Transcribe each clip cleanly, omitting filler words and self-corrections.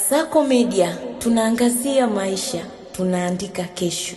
Kasako Media, tunaangazia maisha, tunaandika kesho.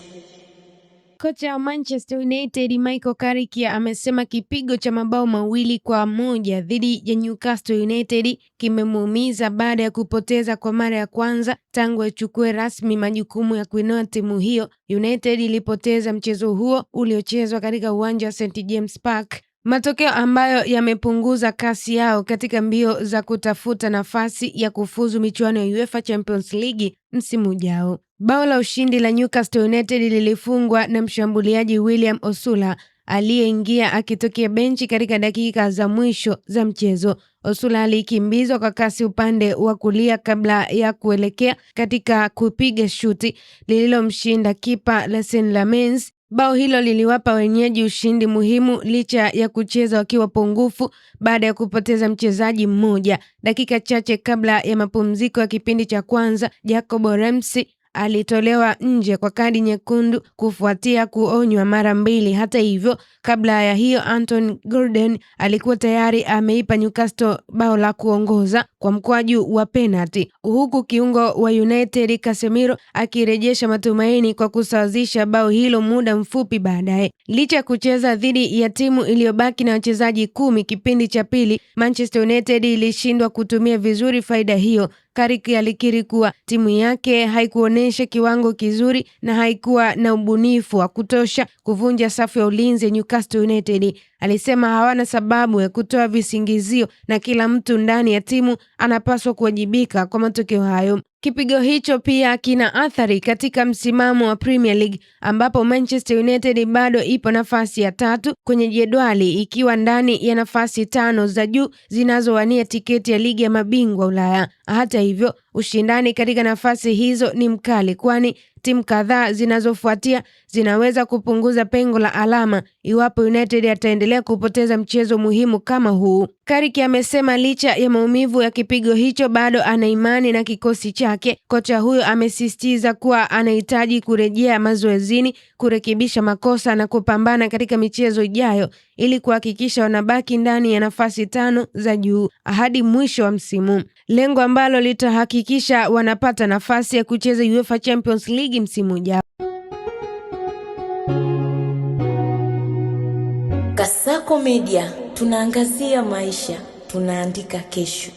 Kocha wa Manchester United Michael Carrick amesema kipigo cha mabao 2-1 dhidi ya Newcastle United kimemuumiza baada ya kupoteza kwa mara ya kwanza tangu achukue rasmi majukumu ya kuinoa timu hiyo. United ilipoteza mchezo huo uliochezwa katika uwanja wa St James Park, matokeo ambayo yamepunguza kasi yao katika mbio za kutafuta nafasi ya kufuzu michuano ya UEFA Champions League msimu ujao. Bao la ushindi la Newcastle United lilifungwa na mshambuliaji William Osula aliyeingia akitokea benchi katika dakika za mwisho za mchezo. Osula alikimbizwa kwa kasi upande wa kulia kabla ya kuelekea katika kupiga shuti lililomshinda kipa Lassana Lamens. Bao hilo liliwapa wenyeji ushindi muhimu licha ya kucheza wakiwa pungufu baada ya kupoteza mchezaji mmoja. Dakika chache kabla ya mapumziko ya kipindi cha kwanza, Jacob Ramsey alitolewa nje kwa kadi nyekundu kufuatia kuonywa mara mbili. Hata hivyo, kabla ya hiyo Anthony Gordon alikuwa tayari ameipa Newcastle bao la kuongoza kwa mkwaju wa penalty, huku kiungo wa United Casemiro akirejesha matumaini kwa kusawazisha bao hilo muda mfupi baadaye. Licha ya kucheza dhidi ya timu iliyobaki na wachezaji 10 kipindi cha pili, Manchester United ilishindwa kutumia vizuri faida hiyo. Carrick alikiri kuwa timu yake haikuonesha kiwango kizuri na haikuwa na ubunifu wa kutosha kuvunja safu ya ulinzi ya Newcastle United. Alisema hawana sababu ya kutoa visingizio na kila mtu ndani ya timu anapaswa kuwajibika kwa matokeo hayo. Kipigo hicho pia kina athari katika msimamo wa Premier League ambapo Manchester United bado ipo nafasi ya 3 kwenye jedwali ikiwa ndani ya nafasi 5 za juu zinazowania tiketi ya ligi ya mabingwa Ulaya. Hata hivyo, ushindani katika nafasi hizo ni mkali, kwani timu kadhaa zinazofuatia zinaweza kupunguza pengo la alama iwapo United ataendelea kupoteza mchezo muhimu kama huu. Carrick amesema licha ya maumivu ya kipigo hicho bado ana imani na kikosi chake. Kocha huyo amesisitiza kuwa anahitaji kurejea mazoezini, kurekebisha makosa na kupambana katika michezo ijayo ili kuhakikisha wanabaki ndani ya nafasi 5 za juu hadi mwisho wa msimu, lengo ambalo litahakikisha wanapata nafasi ya kucheza UEFA Champions League msimu ujao. Kasako Media, tunaangazia maisha, tunaandika kesho.